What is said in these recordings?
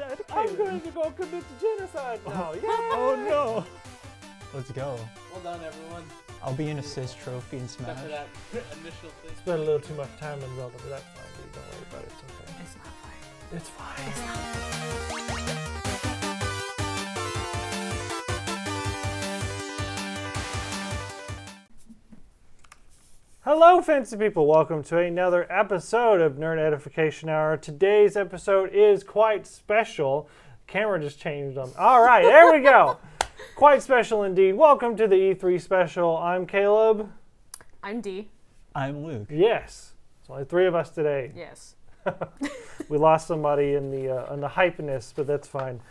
dedicated. I'm going to go commit genocide now. Yeah. Oh no. Let's go. Well done, everyone. I'll be an assist trophy in Smash. Except for that initial thing. Spent a little too much time in Zelda, but that's fine, dude. Don't worry about it. It's okay. It's not fine. It's fine. Hello, fancy people. Welcome to another episode of Nerd Edification Hour. Today's episode is quite special. Camera just changed on. All right, there we go. Quite special indeed. Welcome to the E3 special. I'm Caleb. I'm D. I'm Luke. Yes, it's only three of us today. Yes. We lost somebody in the hypeness, but that's fine.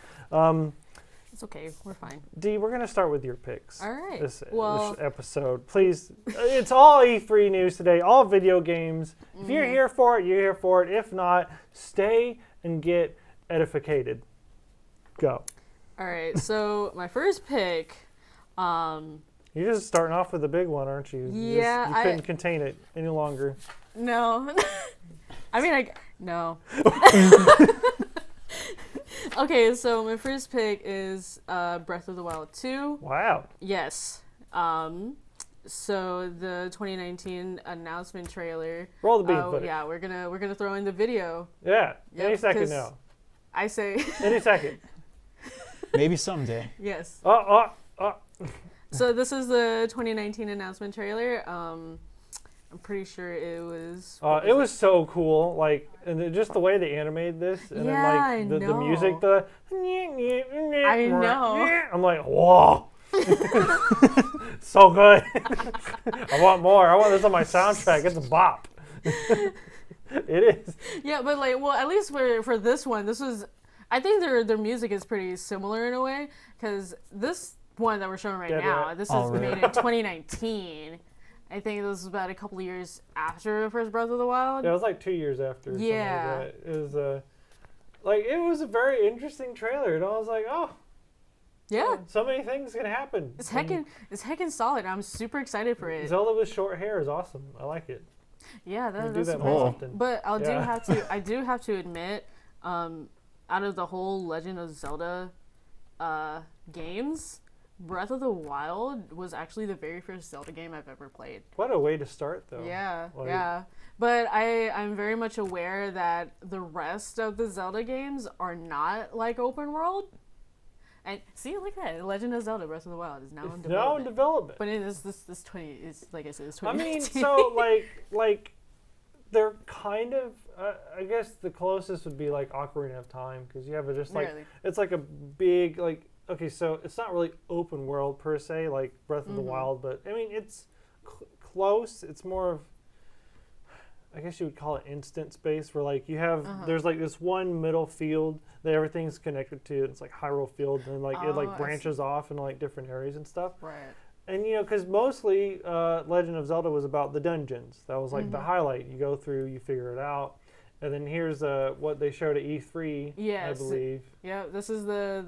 It's okay. We're fine. D, we're going to start with your picks. All right. This Well, episode. Please, it's all E3 news today, all video games. If you're here for it, you're here for it. If not, stay and get edificated. Go. all right. So my first pick, You're just starting off with the big one, aren't you? Yeah, You couldn't contain it any longer. no. No. Okay, so my first pick is Breath of the Wild 2. Wow. Yes. So the 2019 announcement trailer. Roll the bean footage. Yeah, we're gonna throw in the video. Yeah. Yep, Any second 'cause now. I say Any second. Maybe someday. yes. Oh. So this is the 2019 announcement trailer. I'm pretty sure it was. It was so cool, like, and just the way they animated this, and Yeah, then like I the music, the. I know. I'm like, whoa, so good. I want more. I want this on my soundtrack. It's a bop. It is. Yeah, but like, well, at least for this one, this was. I think their music is pretty similar in a way, because this one that we're showing right now, this is made in 2019. I think this was about a couple of years after the first Breath of the Wild. Yeah, it was like 2 years after. Yeah. Like that. It was it was a very interesting trailer, and I was like, oh. Yeah. So many things can happen. It's heckin' solid. I'm super excited for it. Zelda with short hair is awesome. I like it. Yeah, We do that's that amazing. more often. But I Yeah. do have to admit, out of the whole Legend of Zelda games, Breath of the Wild was actually the very first Zelda game I've ever played. What a way to start, though. Yeah, Like- yeah. But I'm very much aware that the rest of the Zelda games are not like open world. And see, like that, Legend of Zelda: Breath of the Wild is now in development. Now in development. But it is this 20 is like I said, it's I 2019. mean, so like they're kind of. I guess the closest would be like Ocarina of Time, because you have it just like Really? it's like a big like. Okay, so it's not really open world per se, like Breath of the Wild, but I mean it's close. It's more of, I guess you would call it instant space, where like you have there's like this one middle field that everything's connected to. It's like Hyrule Field, and like it I like branches off in like different areas and stuff. Right. And you know, because mostly Legend of Zelda was about the dungeons. That was like the highlight. You go through, you figure it out, and then here's what they showed at E3. Yes. I believe. Yeah, this is the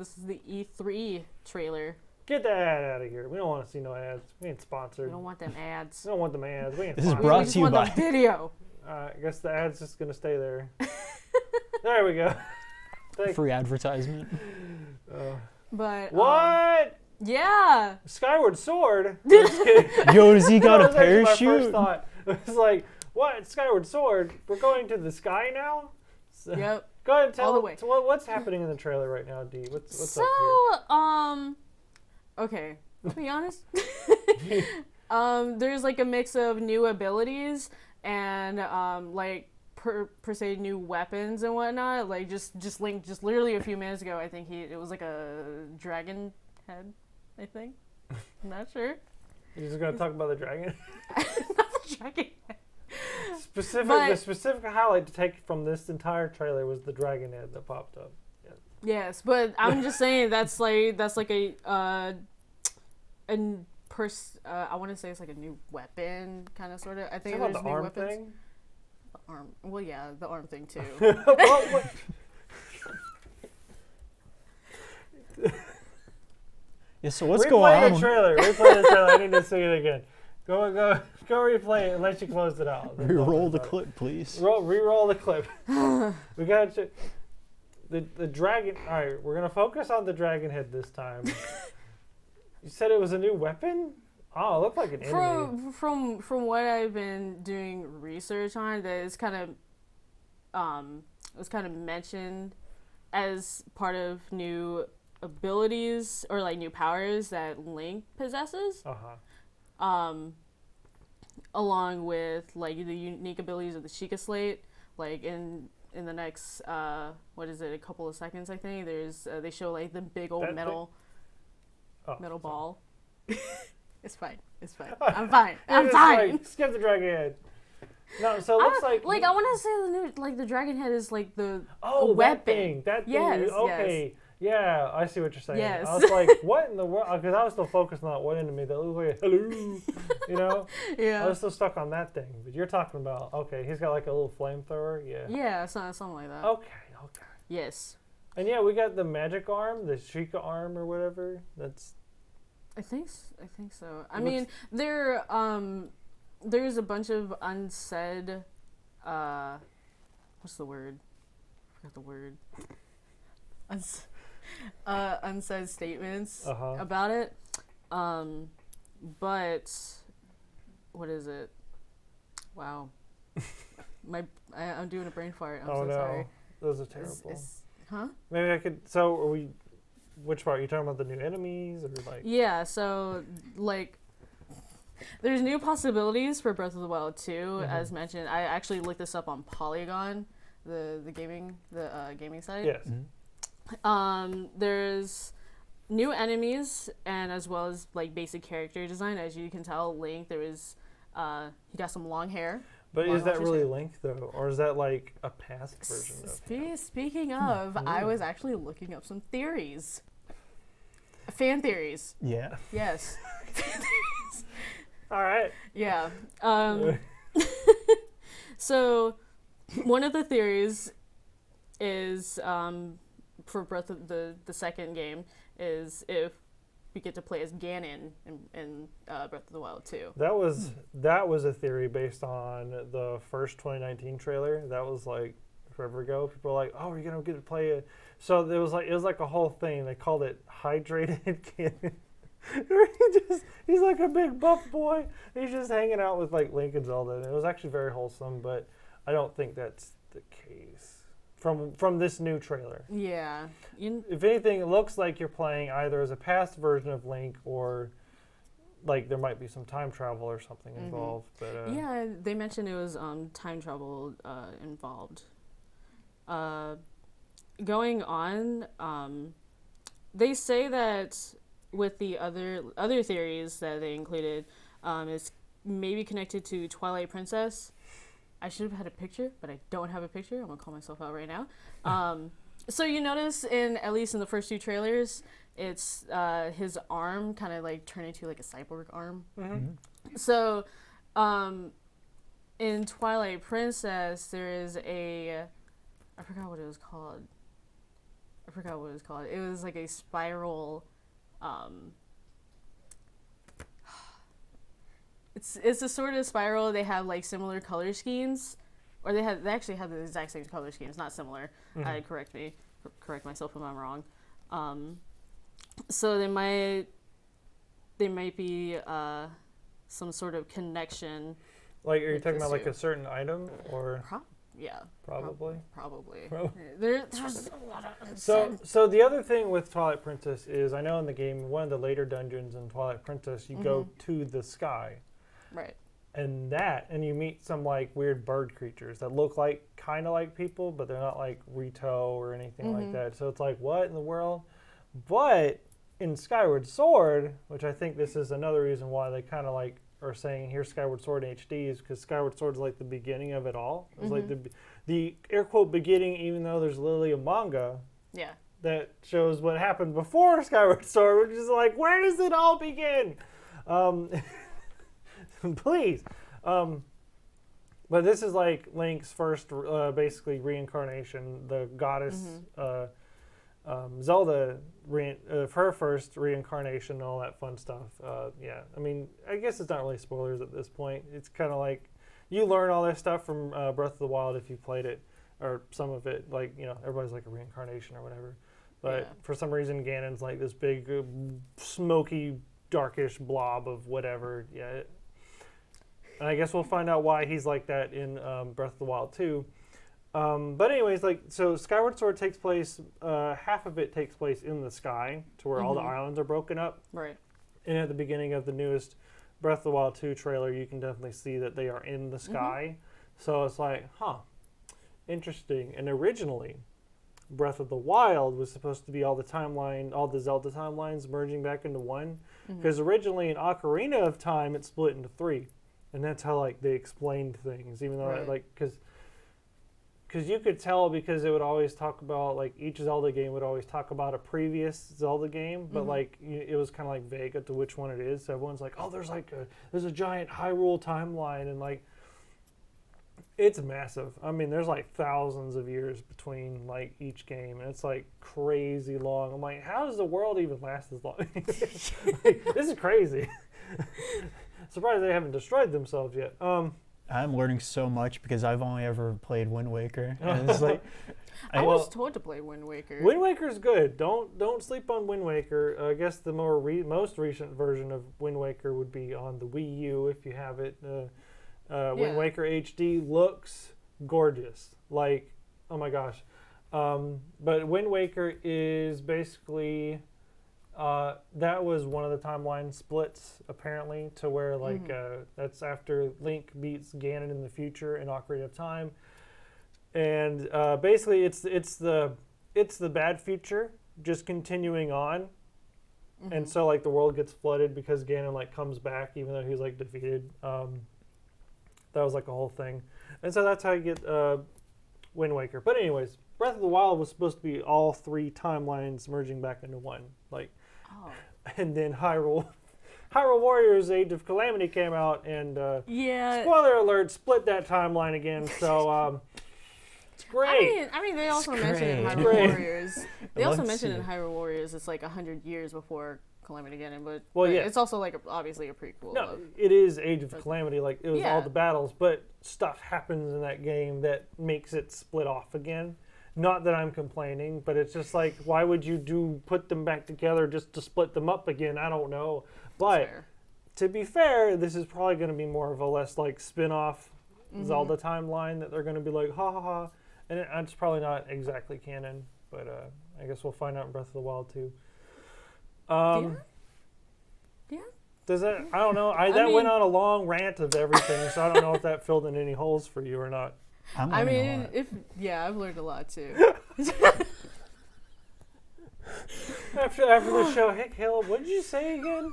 E3 trailer. Get that ad out of here. We don't want to see no ads. We ain't sponsored. We don't want them ads. We don't want them ads. We ain't This is sponsored. brought we just to you want by. the video. I guess the ad's just gonna stay there. There we go. Thank Free advertisement. But What? yeah. Skyward Sword? Just kidding. Yo, does he got a That was actually my first parachute? thought. It was like, what? Skyward Sword? We're going to the sky now? So, Yep. Go ahead and tell All the way. So what's happening in the trailer right now, D? What's So, up okay. To be honest, there's like a mix of new abilities and like per se new weapons and whatnot. Like just literally a few minutes ago, I think it was like a dragon head. I think. I'm not sure. here? You're just gonna talk about the dragon? Not the dragon head. The specific highlight to take from this entire trailer was the dragon head that popped up. Yes, but I'm just saying that's like a I want to say it's like a new weapon, kind of sort of. I think Talk there's about the new arm weapons. thing. The arm. Well, yeah, the arm thing too. What? Yeah, so what's Replay going the on? trailer. Replay the trailer. I need to see it again. Go replay it unless you closed it out. Then Re-roll talk the about it. clip, please. Re-roll the clip. We got you. the dragon. All right, we're gonna focus on the dragon head this time. You said it was a new weapon. Oh, it looked like an enemy. From what I've been doing research on, that it's kind of it was kind of mentioned as part of new abilities or like new powers that Link possesses. Along with like the unique abilities of the Sheikah Slate, like in the next a couple of seconds, I think there's they show like the big old metal ball. It's fine. I'm fine. I'm fine. Like, skip the dragon head. No, so it looks like I want to say the new like the dragon head is like the that weapon. thing. That thing. Yes, Okay. yes. Yeah, I see what you're saying. Yes. I was like, what in the world? Because I was still focused on that one enemy that looked like hello. You know. Yeah. I was still stuck on that thing. But you're talking about he's got like a little flamethrower. Yeah. Yeah, something like that. Okay. Yes. And yeah, we got the magic arm, the Sheikah arm or whatever. That's. I think so. I mean, there's a bunch of unsaid. What's the word? I forgot the word. Unsaid statements about it. But what is it? Wow. I'm doing a brain fart. I'm so sorry. Those are terrible. Huh? Maybe I could. So are we? Which part? Are you talking about the new enemies or like? Yeah. So like. There's new possibilities for Breath of the Wild 2, as mentioned. I actually looked this up on Polygon, the gaming site. Yes. There's new enemies and as well as like basic character design. As you can tell, Link he got some long hair. But is that really Link though, or is that like a past version of him? Speaking of, I was actually looking up some theories, fan theories. Yeah. Yes. All right. Yeah. So, one of the theories is for Breath of the second game is if we get to play as Ganon in Breath of the Wild 2. That was a theory based on the first 2019 trailer. That was like forever ago. People were like, "Oh, you're gonna get to play it." So it was like a whole thing. They called it Hydrated Ganon. He's like a big buff boy. He's just hanging out with like Link and Zelda, and it was actually very wholesome. But I don't think that's the case from this new trailer. Yeah. If anything, it looks like you're playing either as a past version of Link or like there might be some time travel or something involved. But yeah, they mentioned it was time travel involved. Going on, they say that. With the other theories that they included, is maybe connected to Twilight Princess. I should have had a picture, but I don't have a picture. I'm gonna call myself out right now. So you notice at least in the first two trailers, it's his arm kind of like turned into like a cyborg arm. So, in Twilight Princess, there is I forgot what it was called. It was like a spiral. It's a sort of spiral. They have like similar color schemes, or they actually have the exact same color schemes, not similar. Correct myself if I'm wrong. So there might be some sort of connection. Like, are you talking about like a certain item or? Yeah. Probably. There's a lot of So the other thing with Twilight Princess is I know in the game, one of the later dungeons in Twilight Princess, you go to the sky. Right. And you meet some like weird bird creatures that look like kind of like people, but they're not like Rito or anything like that. So it's like, what in the world? But in Skyward Sword, which I think this is another reason why they kind of like are saying here's Skyward Sword in HD, is because Skyward Sword is like the beginning of it all. It's like the air quote beginning, even though there's literally a manga that shows what happened before Skyward Sword, which is like, where does it all begin? Please. But this is like Link's first basically reincarnation, the goddess Zelda, her first reincarnation and all that fun stuff. Yeah, I mean, I guess it's not really spoilers at this point. It's kind of like you learn all this stuff from Breath of the Wild if you played it, or some of it, like, everybody's like a reincarnation or whatever. But Yeah. for some reason, Ganon's like this big, smoky, darkish blob of whatever. Yeah. And I guess we'll find out why he's like that in Breath of the Wild 2. But anyways, so Skyward Sword takes place, half of it takes place in the sky, to where all the islands are broken up. Right. And at the beginning of the newest Breath of the Wild 2 trailer, you can definitely see that they are in the sky. So it's like, interesting. And originally, Breath of the Wild was supposed to be all the Zelda timelines merging back into one. Because originally in Ocarina of Time, it split into 3. And that's how, they explained things. Even though, because you could tell, because it would always talk about, each Zelda game would always talk about a previous Zelda game, but it was kind of vague as to which one it is. So everyone's like, oh, there's a giant Hyrule timeline, and it's massive. I mean, there's thousands of years between each game, and it's crazy long. I'm like, how does the world even last as long? This is crazy. Surprised they haven't destroyed themselves yet. I'm learning so much because I've only ever played Wind Waker. And it's I was told to play Wind Waker. Wind Waker's good. Don't sleep on Wind Waker. I guess the most recent version of Wind Waker would be on the Wii U if you have it. Wind Waker HD looks gorgeous. Oh my gosh. But Wind Waker is basically that was one of the timeline splits, apparently, to where that's after Link beats Ganon in the future in Ocarina of Time. And basically it's the bad future just continuing on. And so the world gets flooded because Ganon comes back even though he's defeated. That was a whole thing. And so that's how you get Wind Waker. But anyways, Breath of the Wild was supposed to be all 3 timelines merging back into one. And then Hyrule Warriors Age of Calamity came out and spoiler alert, split that timeline again. So it's great. I mean, they also mentioned in Hyrule Warriors. They also mentioned in Hyrule Warriors it's 100 years before Calamity Ganon, but it's also obviously a prequel. No, it is Age of Calamity. It was all the battles, but stuff happens in that game that makes it split off again. Not that I'm complaining, but it's just why would you put them back together just to split them up again? I don't know. But to be fair, this is probably going to be more of a less spin-off Zelda timeline that they're going to be ha ha ha. And it's probably not exactly canon, but I guess we'll find out in Breath of the Wild too. Yeah. Does that? I don't know. That went on a long rant of everything, so I don't know if that filled in any holes for you or not. I mean, I've learned a lot too. after the show, hey Caleb, what did you say again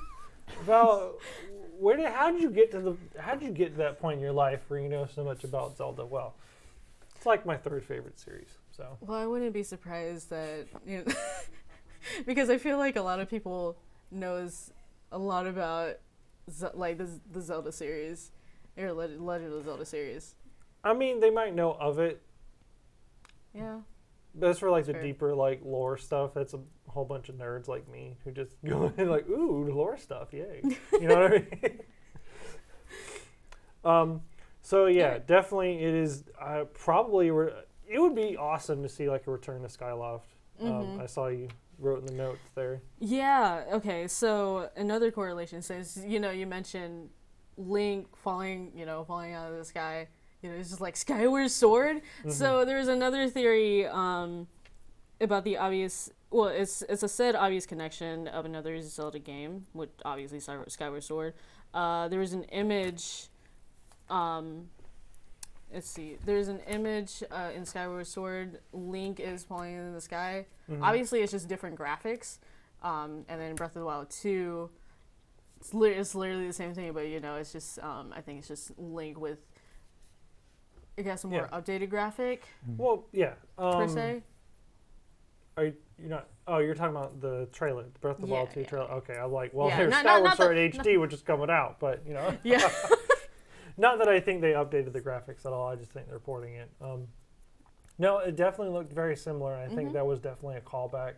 about how did you get to that point in your life where you know so much about Zelda? Well, it's my 3rd favorite series. So. Well, I wouldn't be surprised that because I feel a lot of people knows a lot about the Zelda series or Legend of the Zelda series. I mean, they might know of it. Yeah. But as for the deeper lore stuff, that's a whole bunch of nerds like me who just go in ooh, lore stuff, yay. You know what I mean? So yeah, definitely it is probably it would be awesome to see a return to Skyloft. I saw you wrote in the notes there. Yeah, okay. So another correlation says, you mentioned Link falling out of the sky. It's just Skyward Sword. So there's another theory about the obvious. Well, it's a said obvious connection of another Zelda game, with obviously Skyward Sword. There was an image. Let's see. There's an image in Skyward Sword. Link is falling in the sky. Obviously, it's just different graphics. And then in Breath of the Wild 2, it's literally the same thing, but it's just I think it's just Link with. I guess a more updated graphic. Well, yeah. Per se. You're not? Oh, you're talking about the trailer, the Breath of the Wild 2 trailer. Okay, I'm there's not Skyward Sword HD, which is coming out, but Yeah. Not that I think they updated the graphics at all. I just think they're porting it. No, it definitely looked very similar. I think that was definitely a callback.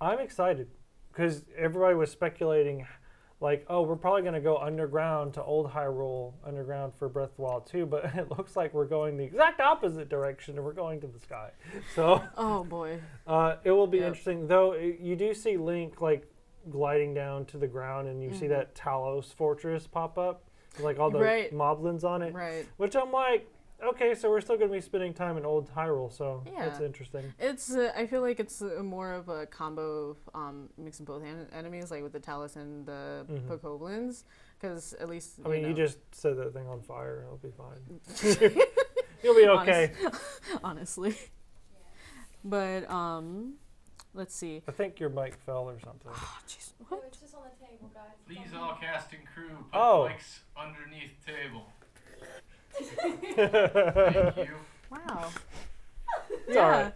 I'm excited because everybody was speculating, like, oh, we're probably going to go underground to Old Hyrule underground for Breath of the Wild 2, but it looks like we're going the exact opposite direction and we're going to the sky. So Oh boy. it will be Yep. interesting, though. You do see Link like gliding down to the ground, and you see that Talos fortress pop up, with, like all the Right. moblins on it, Right. which I'm like, okay, so we're still going to be spending time in Old Hyrule, so that's Yeah. interesting. It's I feel like it's more of a combo of mixing both enemies, like with the Talus and the Bokoblins, because at least I mean, know. you just set that thing on fire, it'll be fine. You'll be okay. Honestly. But let's see. I think your mic fell or something. Oh, jeez. No, What? it's just on the table, guys. It's Please, on all the casting crew, put Oh. mics underneath table. It's Thank you. Wow. all right.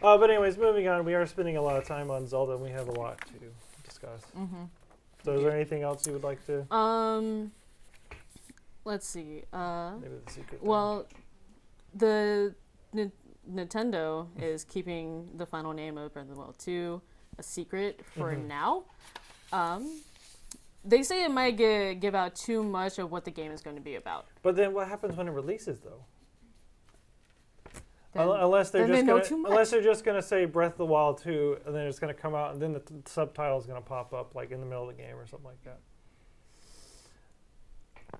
But anyways, moving on, we are spending a lot of time on Zelda, and we have a lot to discuss. So is there anything else you would like to, Let's see. maybe the secret thing? Well, the Nintendo is keeping the final name of Breath of the Wild 2 a secret for now. They say it might give out too much of what the game is going to be about. But then what happens when it releases, though? Then- Unless they're then just they know gonna, too much. unless they're just gonna say Breath of the Wild 2, and then it's gonna come out, and then the subtitle is gonna pop up like in the middle of the game or something like that.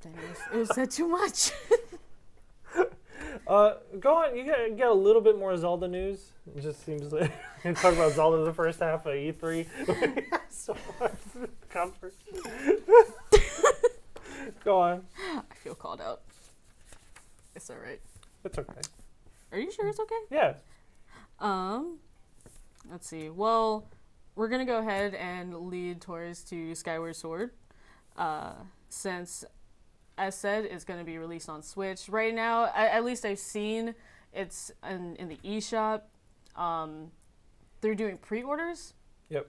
Then it was said too much. Go on. You get a little bit more Zelda news. It just seems like you talk about Zelda the first half of E3. So much comfort. Go on. I feel called out. It's all right. It's okay. Are you sure it's okay? Yeah. Let's see. Well, we're gonna go ahead and lead towards to Skyward Sword, since, as said, it's gonna be released on Switch right now. At least I've seen it's in the eShop. They're doing pre-orders. Yep.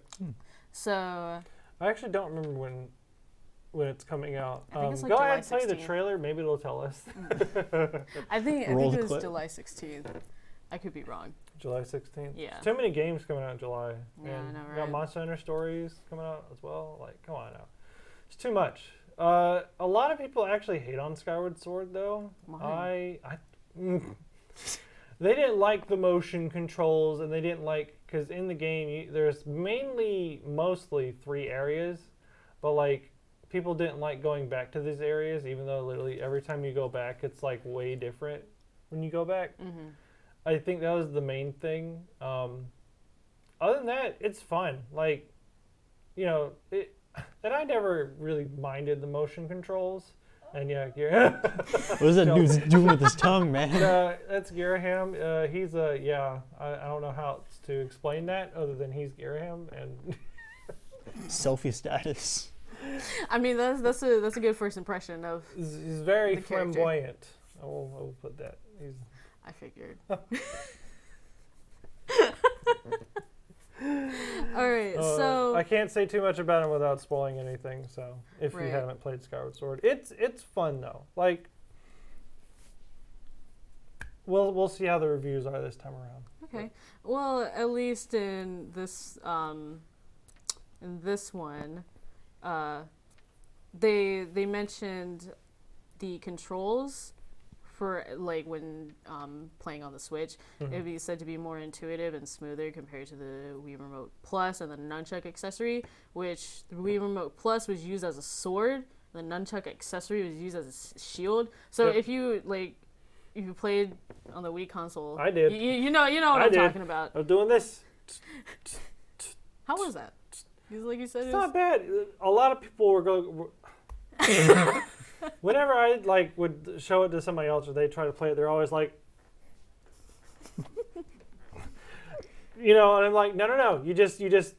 So I actually don't remember when it's coming out. I think it's like go July ahead and play the 16th. trailer. Maybe it'll tell us. I think Roll it the was clip. July 16th. I could be wrong. July 16th. Yeah. Too many games coming out in July. Yeah, I and know, you got right? Monster Hunter Stories coming out as well. Like, come on now. It's too much. A lot of people actually hate on Skyward Sword, though. Why? They didn't like the motion controls, and they didn't like, because in the game there's mostly 3 areas, but like people didn't like going back to these areas, even though literally every time you go back, it's like way different when you go back. I think that was the main thing. Other than that, it's fun. Like, you know, and I never really minded the motion controls. And yeah, What is that dude doing with his tongue, man? that's Garaham. He's I don't know how else to explain that other than he's Garaham and Selfie status. I mean, that's a good first impression of. he's very The character. flamboyant. I will put that. I figured. All right, so I can't say too much about him without spoiling anything. So if you Right. haven't played Skyward Sword, it's fun though. Like, we'll see how the reviews are this time around. okay. Well, at least in this one, they mentioned the controls for like when playing on the Switch. It would be said to be more intuitive and smoother compared to the Wii Remote Plus and the nunchuck accessory, which the Wii Remote Plus was used as a sword, the nunchuck accessory was used as a shield. So Yep. if you played on the Wii console, I did. You know what I I'm did. talking about. I'm doing this. How was that? Because like you said, It's it was, not bad. A lot of people were going. Whenever I would show it to somebody else or they try to play it, they're always like, and I'm like, no, you just do this,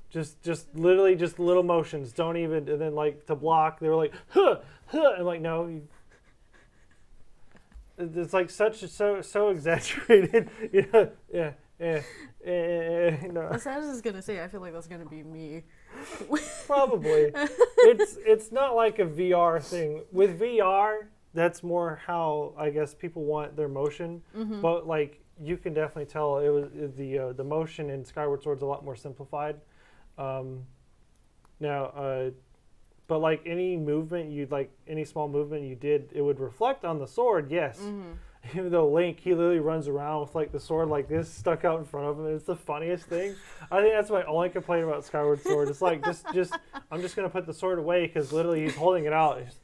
just literally just little motions. Don't even, and then like to block, they were like, huh. I'm like, no. It's like so exaggerated. Yeah. No. that's what I was just gonna say. I feel like that's gonna be me. Probably. It's not like a VR thing. With VR, that's more how I guess people want their motion. But like you can definitely tell it was the motion in Skyward Sword's a lot more simplified. But like any small movement you did, it would reflect on the sword. Yes. Mm-hmm. Even though Link, he literally runs around with like the sword like this stuck out in front of him. It's the funniest thing. I think that's my only complaint about Skyward Sword. It's like just I'm just gonna put the sword away because literally he's holding it out. It's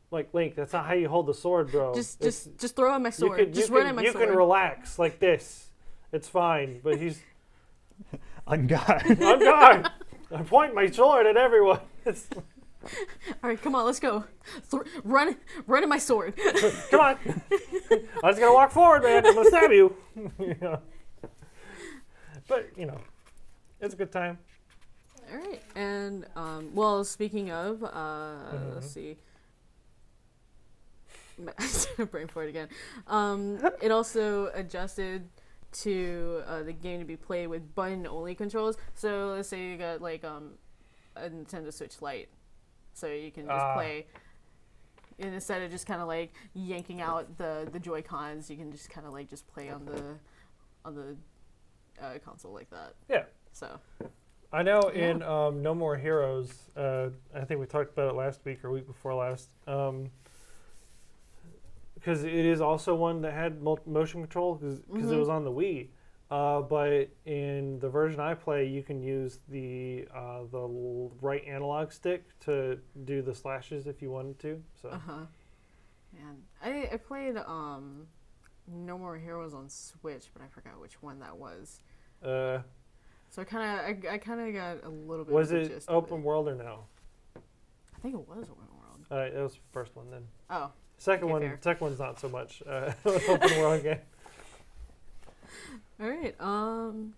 like, Link, that's not how you hold the sword, bro. Just throw at my sword. Just run at my sword. You can relax like this. It's fine. But he's On guard. on guard. I point my sword at everyone. All right, come on, let's go. Run at my sword. Come on. I was gonna walk forward, man. I'm gonna stab you. But it's a good time. All right, and well, speaking of, let's see. Brain fart again. It also adjusted to the game to be played with button-only controls. So let's say you got like a Nintendo Switch Lite, so you can just play. And instead of just kind of like yanking out the Joy-Cons, you can just kind of like just play on the console like that. Yeah. So. I know in No More Heroes, I think we talked about it last week or week before last. Because it is also one that had motion control because it was on the Wii. But in the version I play, you can use the right analog stick to do the slashes if you wanted to. So. Man, I played No More Heroes on Switch, but I forgot which one that was. So I kind of got a little bit. Was of the it gist open world or no? I think it was open world. It was the first one then. Oh. Second one's not so much open world game. All right.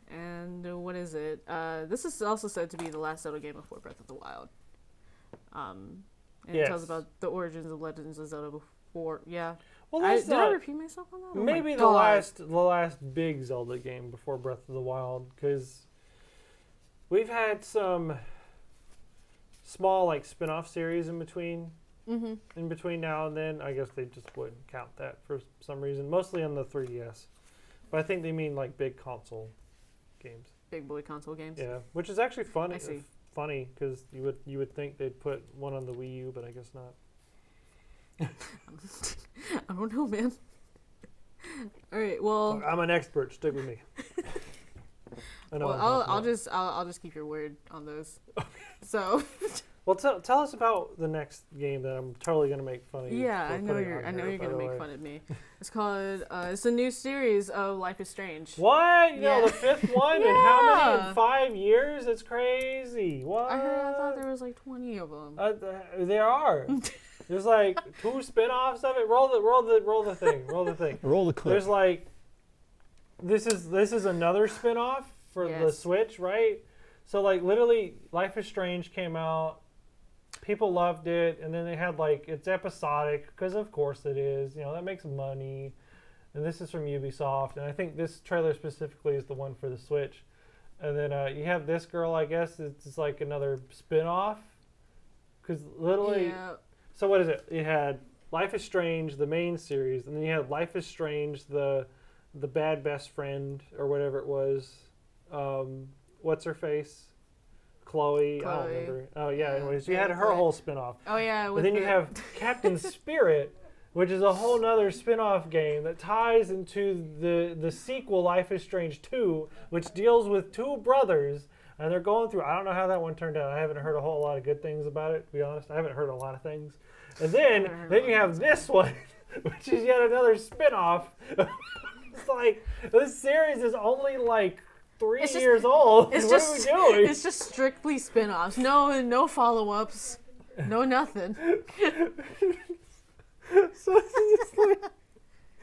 And what is it? This is also said to be the last Zelda game before Breath of the Wild. And it tells about the origins and legends of Zelda before. Yeah. Well, did I repeat myself on that? Maybe the last big Zelda game before Breath of the Wild, because we've had some small like spin-off series in between. Mm-hmm. In between now and then. I guess they just wouldn't count that for some reason. Mostly on the 3DS. But I think they mean like big console games. Big boy console games? Yeah, which is actually funny. I see. Funny, because you would think they'd put one on the Wii U, but I guess not. I don't know, man. All right, well... I'm an expert. Stick with me. I know. Well, I'll just keep your word on those. So... Well, tell us about the next game that I'm totally gonna make fun of you. Yeah, I know you're gonna make fun of me. It's called it's a new series of Life is Strange. What? You know, the fifth one in how many? In 5 years? It's crazy. What? I thought there was like 20 of them. There are. There's like 2 spin-offs of it. Roll the thing. Roll the thing. Roll the clip. There's like this is another spin-off for the Switch, right? So like literally Life is Strange came out. People loved it, and then they had like it's episodic because of course it is. That makes money. And this is from Ubisoft, and I think this trailer specifically is the one for the Switch. And then you have this girl, I guess it's like another spin-off. Because literally, so what is it? You had Life is Strange, the main series, and then you had Life is Strange, the bad best friend or whatever it was. What's her face? Chloe. I don't remember. Oh yeah. Anyways, you had her whole spin-off. Oh yeah. But then you have Captain Spirit, which is a whole nother spin-off game that ties into the sequel Life is Strange 2, which deals with 2 brothers, and they're going through. I don't know how that one turned out. I haven't heard a whole lot of good things about it, to be honest. I haven't heard a lot of things. And then you have this one, which is yet another spin-off. It's like this series is only like 3 years old. What are we doing? It's just strictly spin-offs. No follow-ups. No nothing. So it's like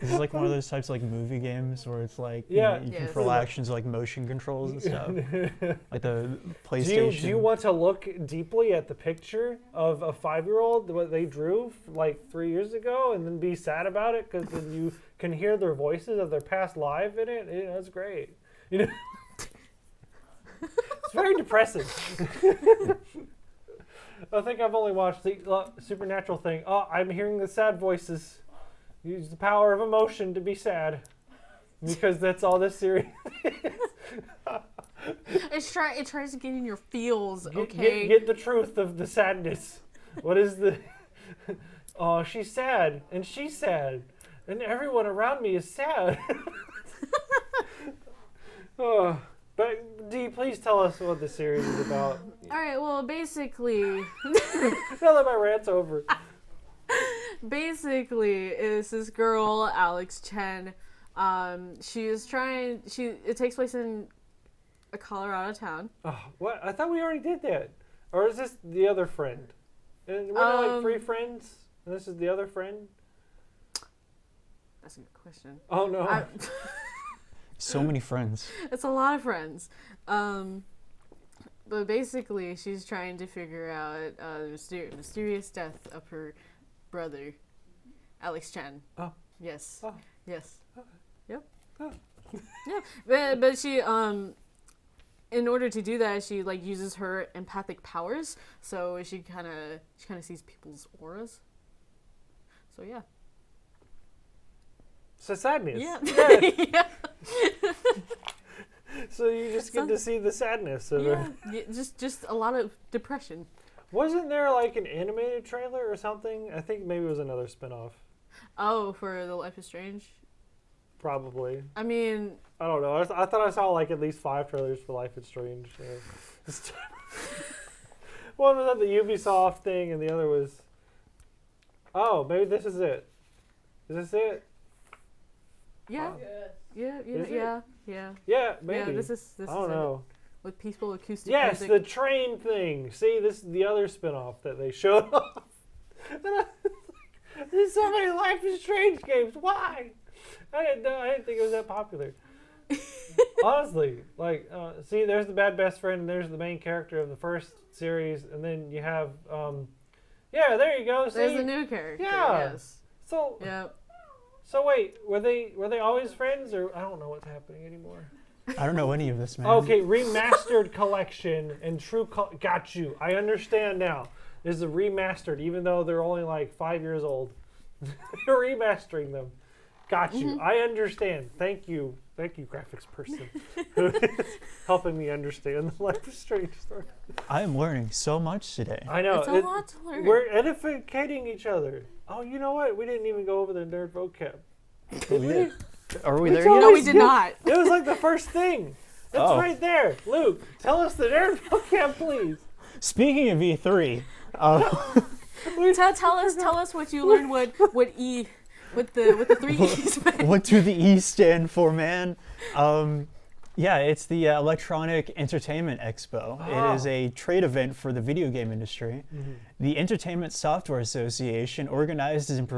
This is like one of those types of like movie games where it's like you control actions like motion controls and stuff. Like the PlayStation. Do you want to look deeply at the picture of a 5-year-old, what they drew like 3 years ago, and then be sad about it because then you can hear their voices of their past life in it? That's great. It's very depressing. I think I've only watched the Supernatural thing. Oh, I'm hearing the sad voices. Use the power of emotion to be sad. Because that's all this series is. It tries to get in your feels, okay? Get the truth of the sadness. What is the... Oh, she's sad, and she's sad, and everyone around me is sad. Oh, but Dee, please tell us what the series is about. All right, well, basically... Now that my rant's over. Basically, is this girl, Alex Chen. It takes place in a Colorado town. Oh, what? I thought we already did that. Or is this the other friend? And we're not like 3 friends, and this is the other friend? That's a good question. Oh, no. So many friends. It's a lot of friends. But basically, she's trying to figure out the mysterious death of her brother, Alex Chen. Oh. Yes. Oh. Yes. Okay. Yep. Oh. Yeah. But she in order to do that, she like uses her empathic powers. So she kind of sees people's auras. So yeah. So sadness. Yeah. Yeah. So you just get to see the sadness of her. Yeah, just a lot of depression. Wasn't there like an animated trailer or something? I think maybe it was another spinoff. Oh, for The Life is Strange? Probably. I mean... I don't know. I thought I saw like at least 5 trailers for Life is Strange. One was at the Ubisoft thing and the other was... Oh, maybe this is it. Is this it? Yeah. Yeah, Yeah, maybe. Yeah, this is I don't know. With peaceful acoustic Yes, music. the train thing. See, this is the other spinoff that they showed off. There's so many Life is Strange games. Why? I didn't think it was that popular. Honestly, like, see, there's the bad best friend, and there's the main character of the first series, and then you have, yeah, there you go. See? There's a new character. Yeah. Yes. So. Yeah. So wait, were they always friends, or I don't know what's happening anymore. I don't know any of this, man. Okay, remastered collection and got you. I understand now. This is a remastered, even though they're only like 5 years old. They're remastering them. Got you. Mm-hmm. I understand. Thank you, graphics person, who is helping me understand the Life is Strange story. I am learning so much today. I know. It's a lot to learn. We're edificating each other. Oh, you know what? We didn't even go over the nerd vocab. Did we? Are we there yet? yet? No, we did not. It was like the first thing. It's right there. Luke, tell us the nerd vocab, please. Speaking of E3, tell us what you learned. What E, with the 3 E's. What do the E stand for, man? Yeah, it's the Electronic Entertainment Expo. Oh. It is a trade event for the video game industry. Mm-hmm. The Entertainment Software Association organizes and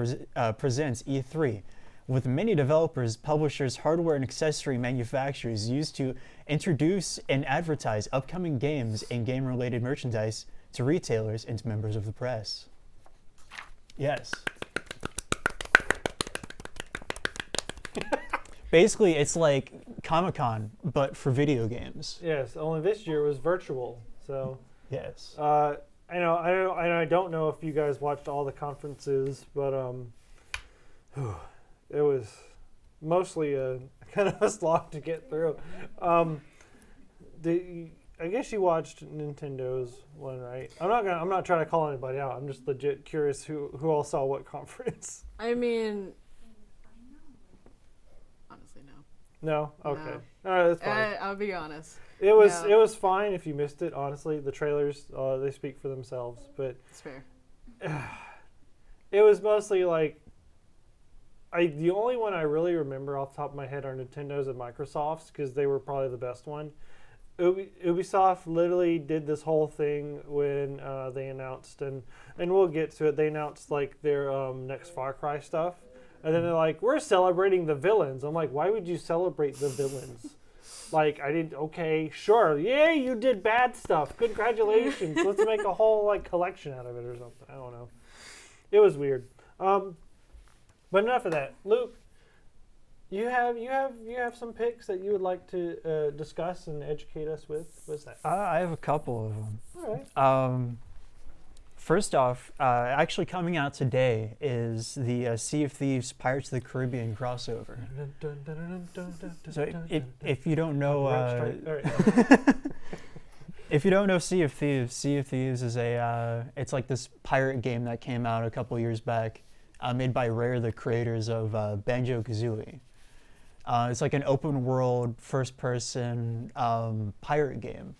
presents E3, with many developers, publishers, hardware, and accessory manufacturers used to introduce and advertise upcoming games and game-related merchandise to retailers and to members of the press. Yes. Basically, it's like Comic-Con, but for video games. Yes, only this year was virtual. So. Yes. I don't know if you guys watched all the conferences, but it was mostly a kind of a slog to get through. I guess you watched Nintendo's one, right? I'm not trying to call anybody out. I'm just legit curious who all saw what conference. I mean, honestly, no. No? Okay. No. All right, that's fine. I'll be honest. It was fine if you missed it, honestly. The trailers, they speak for themselves, but it's fair. It was mostly like the only one I really remember off the top of my head are Nintendo's and Microsoft's, because they were probably the best one. Ubisoft literally did this whole thing when they announced, and we'll get to it, they announced like their next Far Cry stuff. And then they're like, we're celebrating the villains. I'm like, why would you celebrate the villains? Like, okay, sure. Yay, you did bad stuff. Congratulations. Let's make a whole like collection out of it or something. I don't know. It was weird. But enough of that. Luke, you have some picks that you would like to discuss and educate us with. What's that? I have a couple of them. All right. First off, actually coming out today is the Sea of Thieves Pirates of the Caribbean crossover. So if you don't know, if you don't know Sea of Thieves is it's like this pirate game that came out a couple years back, made by Rare, the creators of Banjo-Kazooie. It's like an open world, first person pirate game,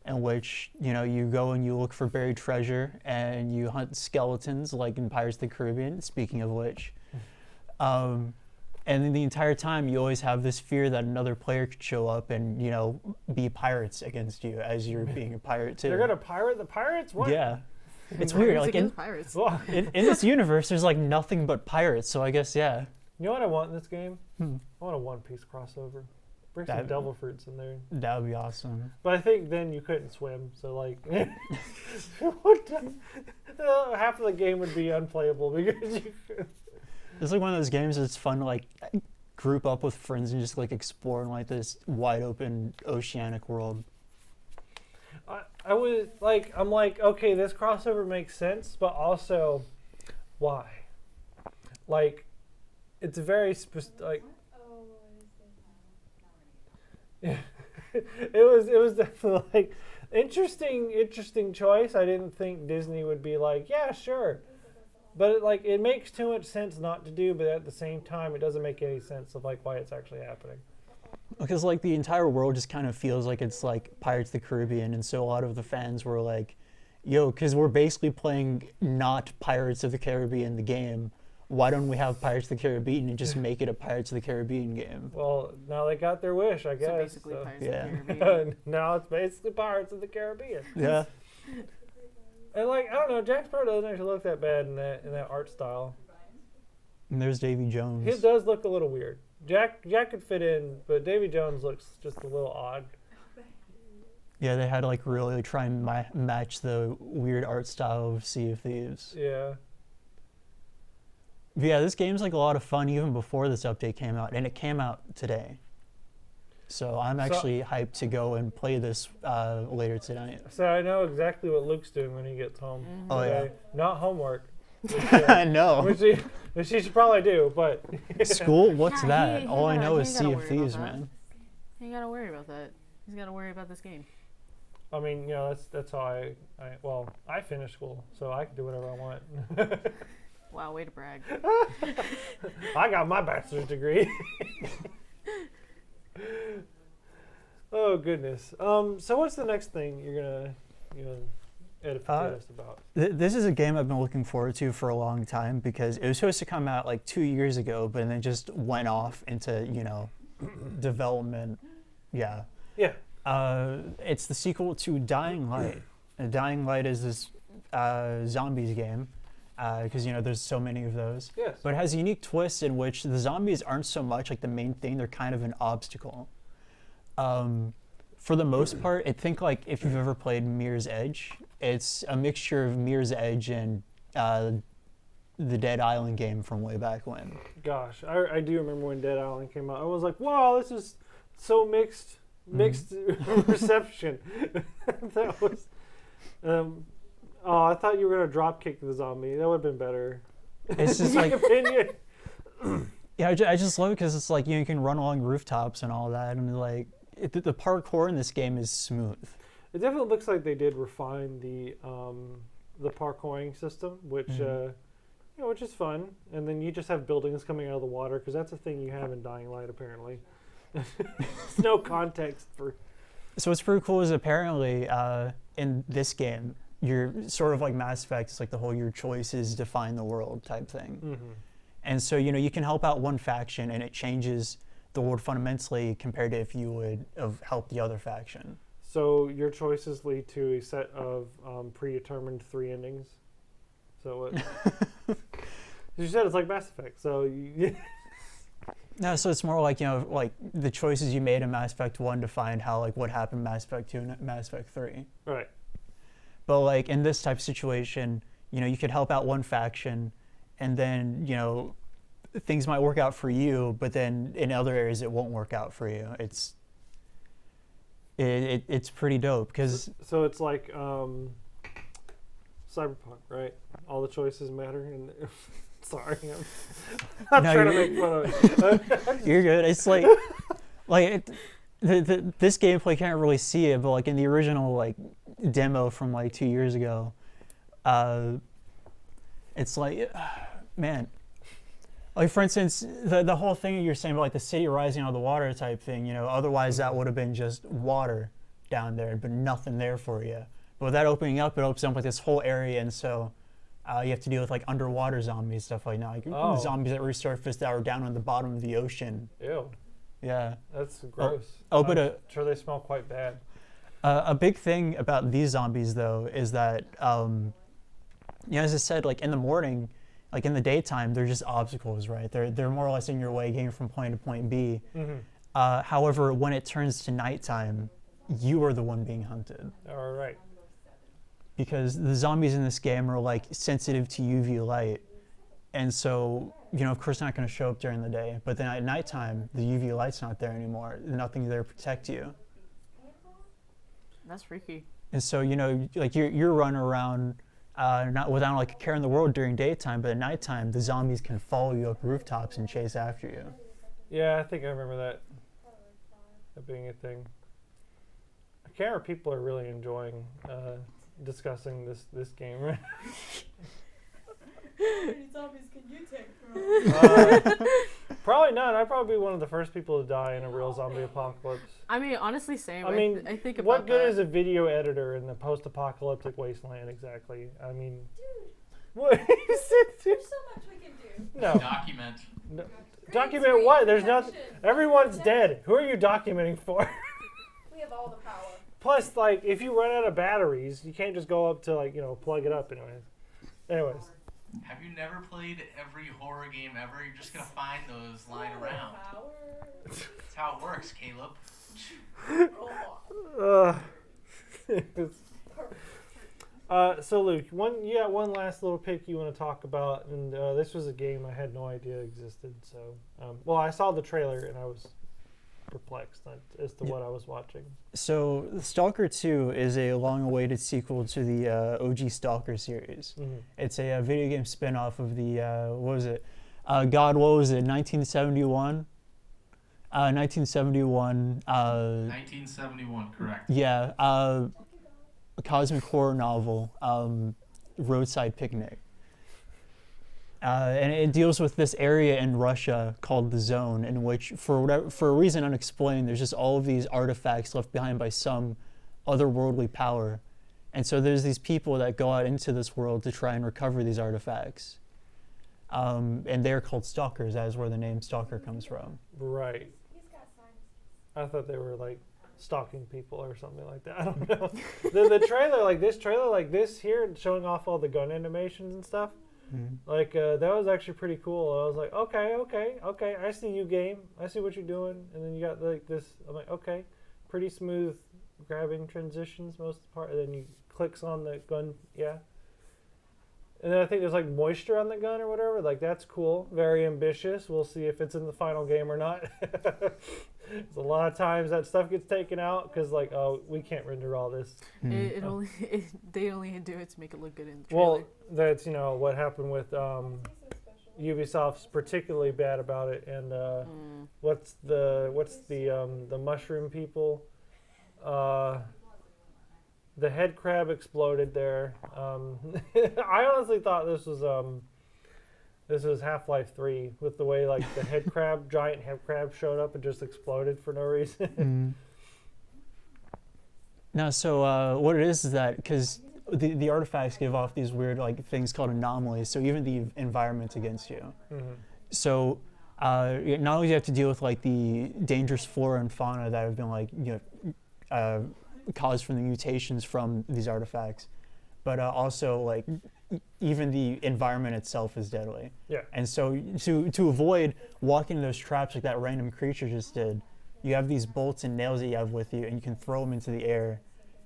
in which you go and you look for buried treasure and you hunt skeletons like in Pirates of the Caribbean, speaking of which. And then the entire time you always have this fear that another player could show up and be pirates against you as you're being a pirate too. They're gonna pirate the pirates? What? Yeah, it's weird. Like pirates. in this universe there's like nothing but pirates, so I guess yeah. You know what I want in this game? I want a One Piece crossover. Bring some devil fruits in there. That would be awesome. But I think then you couldn't swim, so like half of the game would be unplayable because you could. It's like one of those games that's fun to like group up with friends and just like explore in like this wide open oceanic world. I was like, I'm like, okay, this crossover makes sense, but also, why? Like, it's very like. Yeah, it was definitely like interesting choice. I didn't think Disney would be like, yeah, sure, but it makes too much sense not to do. But at the same time, it doesn't make any sense of like why it's actually happening. Because like the entire world just kind of feels like it's like Pirates of the Caribbean, and so a lot of the fans were like, "Yo, because we're basically playing not Pirates of the Caribbean the game. Why don't we have Pirates of the Caribbean and just make it a Pirates of the Caribbean game?" Well, now they got their wish, I guess. So basically Pirates of the Caribbean. Now it's basically Pirates of the Caribbean. Yeah. And like, I don't know, Jack Sparrow doesn't actually look that bad in that art style. And there's Davy Jones. He does look a little weird. Jack could fit in, but Davy Jones looks just a little odd. Yeah, they had to like really try and match the weird art style of Sea of Thieves. Yeah. But yeah, this game's like a lot of fun even before this update came out, and it came out today. So I'm actually hyped to go and play this later tonight. So I know exactly what Luke's doing when he gets home. Oh yeah. Not homework. I know. Which he should probably do, but school? What's that? All I know is Sea of Thieves, man. He ain't gotta worry about that. He's gotta worry about this game. I mean, that's how I finished school, so I can do whatever I want. Wow, way to brag. I got my bachelor's degree. Oh goodness. So what's the next thing you're gonna edify us about? This is a game I've been looking forward to for a long time because it was supposed to come out like 2 years ago, but then just went off into development. Yeah. Yeah. It's the sequel to Dying Light. And Dying Light is this zombies game. Because there's so many of those. Yes. But it has a unique twist in which the zombies aren't so much like the main thing; they're kind of an obstacle. For the most part, I think like if you've ever played Mirror's Edge, it's a mixture of Mirror's Edge and the Dead Island game from way back when. Gosh, I do remember when Dead Island came out. I was like, wow, this is so mixed reception. That was. Oh, I thought you were gonna drop kick the zombie. That would have been better. It's just like, opinion. Yeah, I just love it because it's like you can run along rooftops and all that, and like the parkour in this game is smooth. It definitely looks like they did refine the parkouring system, which which is fun. And then you just have buildings coming out of the water because that's a thing you have in Dying Light apparently. There's no context for. So what's pretty cool is apparently in this game, you're sort of like Mass Effect. It's like the whole your choices define the world type thing. Mm-hmm. And so, you can help out one faction and it changes the world fundamentally compared to if you would have helped the other faction. So your choices lead to a set of predetermined 3 endings. So what? You said it's like Mass Effect. So No, so it's more like, like the choices you made in Mass Effect 1 defined how, like, what happened in Mass Effect 2 and Mass Effect 3. Right. But, like, in this type of situation, you could help out one faction, and then, things might work out for you, but then in other areas it won't work out for you. It's pretty dope, because... So it's like... Cyberpunk, right? All the choices matter. And sorry, I'm not trying to make fun of it. You're good. It's like this gameplay can't really see it, but like in the original like demo from like 2 years ago, it's like, man, like for instance, the whole thing you're saying about like the city rising out of the water type thing, you know, otherwise that would have been just water down there, but nothing there for you. But with that opening up, it opens up like this whole area, and so you have to deal with like underwater zombies, stuff like that. Like zombies that resurface that are down on the bottom of the ocean. Ew. Yeah. That's gross. But I'm sure they smell quite bad. A big thing about these zombies, though, is that, as I said, like in the morning, like in the daytime, they're just obstacles, right? They're more or less in your way, getting from point to point B. Mm-hmm. However, when it turns to nighttime, you are the one being hunted. All right. Because the zombies in this game are like sensitive to UV light, and so of course not going to show up during the day. But then at nighttime, the UV light's not there anymore. Nothing there to protect you. That's freaky. And so like you're running around not without like a care in the world during daytime, but at nighttime, the zombies can follow you up rooftops and chase after you. Yeah, I think I remember that being a thing. Camera people are really enjoying discussing this game, right? How many zombies can you take from? Probably none. I'd probably be one of the first people to die in a real zombie apocalypse. I mean, honestly, same. I mean, I think about what good that. is a video editor in the post-apocalyptic wasteland exactly? I mean, what is it? There's so much we can do. No. Document. No. Document what? There's nothing. Everyone's dead. Who are you documenting for? We have all the power. Plus, like, if you run out of batteries, you can't just go up to, like, plug it up anyways. Have you never played every horror game ever? You're just going to find those lying around. That's how it works, Caleb. So, Luke, you got one last little pick you want to talk about, and this was a game I had no idea existed. So, I saw the trailer, and I was perplexed as to what I was watching. So Stalker 2 is a long-awaited sequel to the OG Stalker series. Mm-hmm. It's a video game spin-off of the, 1971? 1971, correct. Yeah, a cosmic horror novel, Roadside Picnic. And it deals with this area in Russia called the Zone, in which, for a reason unexplained, there's just all of these artifacts left behind by some otherworldly power. And so there's these people that go out into this world to try and recover these artifacts. And they're called stalkers. That is where the name Stalker comes from. Right. I thought they were like stalking people or something like that. I don't know. the trailer, like this here, showing off all the gun animations and stuff. Mm-hmm. Like that was actually pretty cool. I was like, okay, I see you, game. I see what you're doing. And then you got like this. I'm like, okay, pretty smooth grabbing transitions most of the part. And then you clicks on the gun, yeah. And then I think there's like moisture on the gun or whatever. Like that's cool. Very ambitious. We'll see if it's in the final game or not. There's a lot of times that stuff gets taken out because like, oh, we can't render all this. They only do it to make it look good in the trailer. Well, that's what happened with Ubisoft's particularly bad about it. And what's the mushroom people? The head crab exploded there. I honestly thought this was Half-Life 3 with the way like the giant head crab showed up and just exploded for no reason. No, so what it is that because the artifacts give off these weird like things called anomalies. So even the environment's against you. Mm-hmm. So not only do you have to deal with like the dangerous flora and fauna that have been like caused from the mutations from these artifacts, but also like even the environment itself is deadly. Yeah. And so to avoid walking in those traps like that random creature just did, you have these bolts and nails that you have with you, and you can throw them into the air,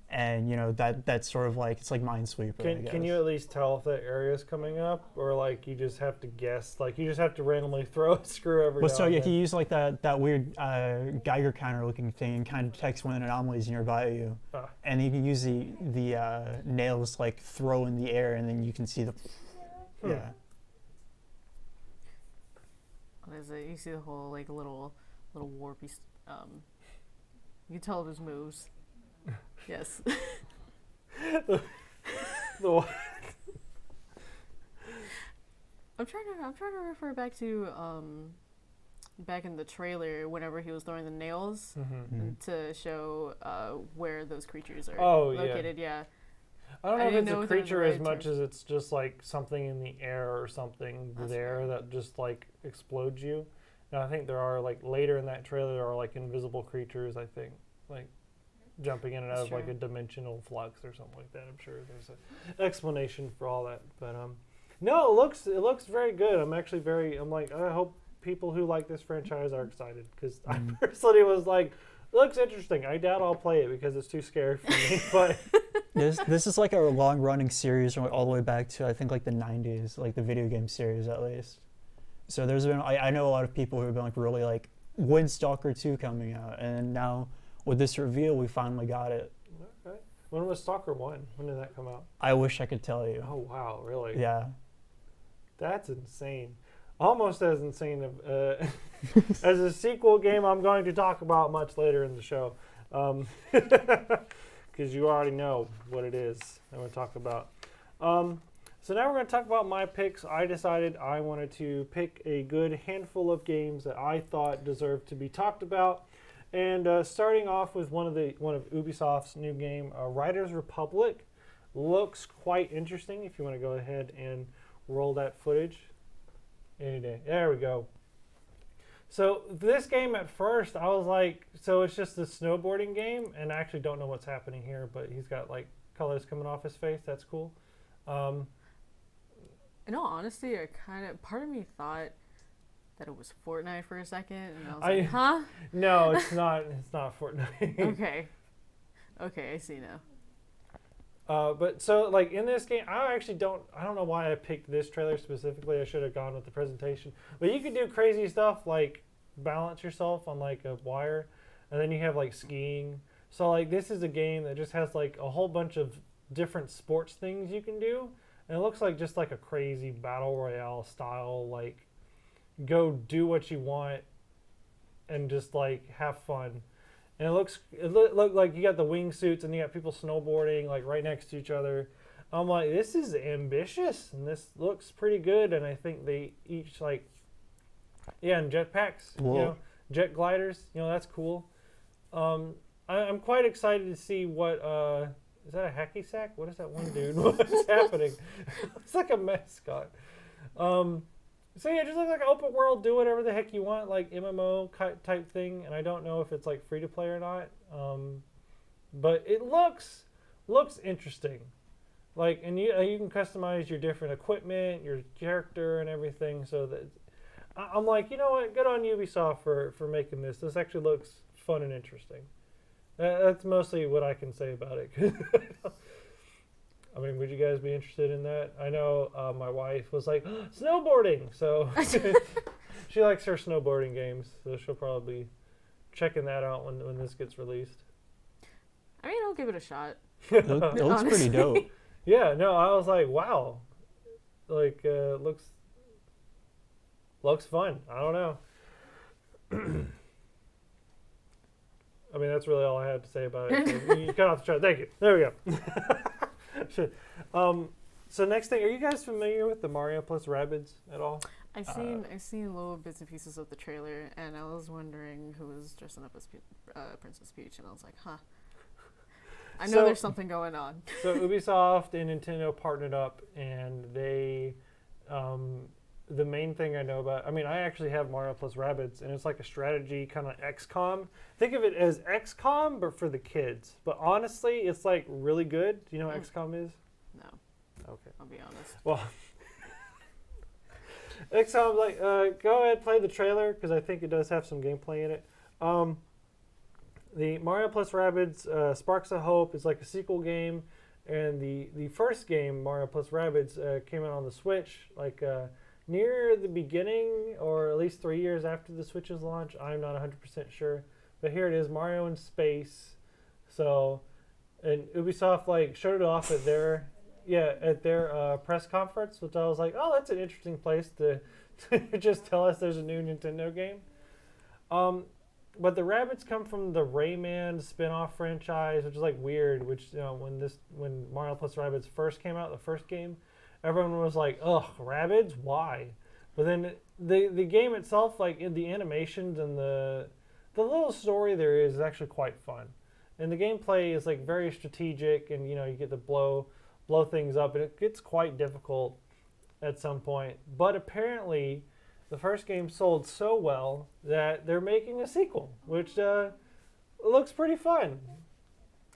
and that's sort of like it's like Minesweeper. I guess. Can you at least tell if that area is coming up, or like you just have to guess? Like you just have to randomly throw a screw every. Well, so now you and can then? use like that weird Geiger counter looking thing and kind of detects when an anomaly is nearby you, and you can use the nails like throw in the air, and then you can see the. Yeah. You see the whole like little warpy. You can tell his moves. Yes. The I'm trying to refer back to back in the trailer whenever he was throwing the nails to show where those creatures are located. Yeah. I don't know if didn't it's know a if there was creature a as right much term. as it's just like something in the air or something That's there fair. that just like explodes you. And I think there are like later in that trailer there are like invisible creatures. I think like jumping in and out That's of like true. a dimensional flux or something like that. I'm sure there's an explanation for all that. But no, it looks very good. I'm like I hope people who like this franchise are excited because I personally was like, it looks interesting. I doubt I'll play it because it's too scary for me. But This is like a long running series all the way back to I think like the 90s, like the video game series at least. So there's been I know a lot of people who have been like really like when's Stalker 2 coming out, and now with this reveal we finally got it. okay. When was Stalker 1? When did that come out? I wish I could tell you. Oh wow, really? Yeah. That's insane. Almost as insane as a sequel game I'm going to talk about much later in the show. Because you already know what it is I'm going to talk about. So now we're going to talk about my picks. I decided I wanted to pick a good handful of games that I thought deserved to be talked about. And starting off with one of Ubisoft's new game, Riders Republic, looks quite interesting. If you want to go ahead and roll that footage. Any day. There we go. So this game at first, I was like, so it's just a snowboarding game, and I actually don't know what's happening here, but he's got like colors coming off his face. That's cool. In all honesty, part of me thought that it was Fortnite for a second, and I was like, huh? No, it's not. It's not Fortnite. Okay, I see now. But so like in this game, I don't know why I picked this trailer specifically. I should have gone with the presentation. But you can do crazy stuff like balance yourself on like a wire, and then you have like skiing. So like this is a game that just has like a whole bunch of different sports things you can do, and it looks like just like a crazy battle royale style, like go do what you want and just like have fun. And it look like you got the wingsuits and you got people snowboarding like right next to each other. I'm like, this is ambitious and this looks pretty good. And I think they each like, and jetpacks, Whoa. jet gliders, that's cool. I'm quite excited to see what, is that a hacky sack? What is that one dude? What's happening? It's like a mascot. So yeah, just like an open world, do whatever the heck you want, like MMO type thing. And I don't know if it's like free to play or not. But it looks interesting. Like, and you can customize your different equipment, your character, and everything. So that I'm like, you know what? Good on Ubisoft for making this. This actually looks fun and interesting. That's mostly what I can say about it. I mean, would you guys be interested in that? I know my wife was like, snowboarding! So she likes her snowboarding games, so she'll probably be checking that out when this gets released. I mean, I'll give it a shot. It looks pretty dope. Yeah, no, I was like, wow. Like, looks fun. I don't know. I mean, that's really all I had to say about it. So you cut off the chart. Thank you. There we go. So next thing, are you guys familiar with the Mario plus Rabbids at all? I've seen little bits and pieces of the trailer, and I was wondering who was dressing up as Princess Peach, and I was like, huh. I know there's something going on. So Ubisoft and Nintendo partnered up, and they, the main thing I know about, I mean, I actually have Mario plus Rabbids, and it's like a strategy kind of XCOM. Think of it as XCOM, but for the kids. But honestly, it's like really good. Do you know what XCOM is? No. Okay. I'll be honest. Well, XCOM, like, go ahead, play the trailer, because I think it does have some gameplay in it. the Mario plus Rabbids Sparks of Hope is like a sequel game, and the first game, Mario plus Rabbids, came out on the Switch like near the beginning, or at least 3 years after the Switch's launch. I'm not 100% sure, but here it is, Mario in space. So, and Ubisoft like showed it off at their press conference, which I was like, oh, that's an interesting place to just tell us there's a new Nintendo game. But the Rabbids come from the Rayman spin-off franchise, which is like weird. Which when Mario plus Rabbids first came out, the first game, everyone was like, ugh, Rabbids, why? But then the game itself, like in the animations and the little story there is actually quite fun, and the gameplay is like very strategic, and you get to blow things up, and it gets quite difficult at some point. But apparently, the first game sold so well that they're making a sequel, which looks pretty fun.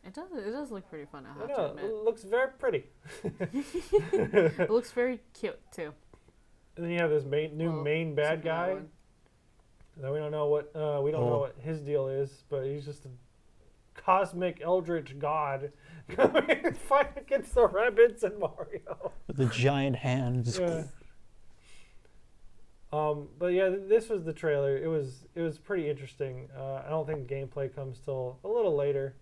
It does look pretty fun, I have I to know, admit. it looks very pretty. It looks very cute, too. And then you have this main bad except for that guy. one. That we don't know what his deal is, but he's just a cosmic eldritch god coming and fight against the Rabbids and Mario. With the giant hands. Yeah. But yeah, this was the trailer. It was pretty interesting. I don't think gameplay comes till a little later.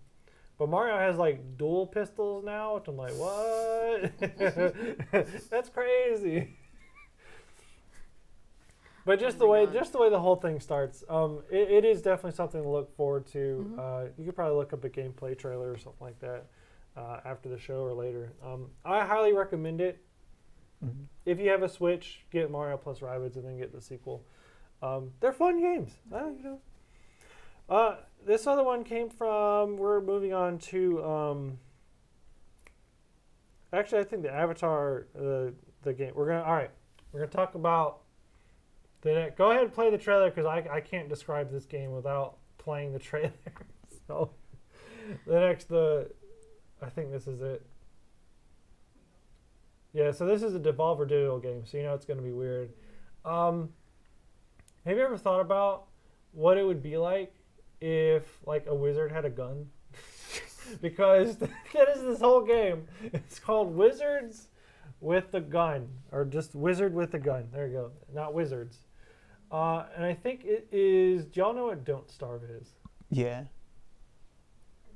But Mario has like dual pistols now, which I'm like, what? That's crazy. But just the way the whole thing starts, it is definitely something to look forward to. Mm-hmm. You could probably look up a gameplay trailer or something like that after the show or later. I highly recommend it. Mm-hmm. If you have a Switch, get Mario plus Rabbids and then get the sequel. They're fun games. This other one came from. We're moving on to. Actually, I think the Avatar, the game. We're gonna talk about. Go ahead and play the trailer because I can't describe this game without playing the trailer. So I think this is it. Yeah, so this is a Devolver Digital game, so it's going to be weird. Have you ever thought about what it would be like if like a wizard had a gun? Because that is this whole game. It's called Wizards with the Gun, or just Wizard with the Gun. There you go, not Wizards. And I think it is. Do y'all know what Don't Starve is? Yeah.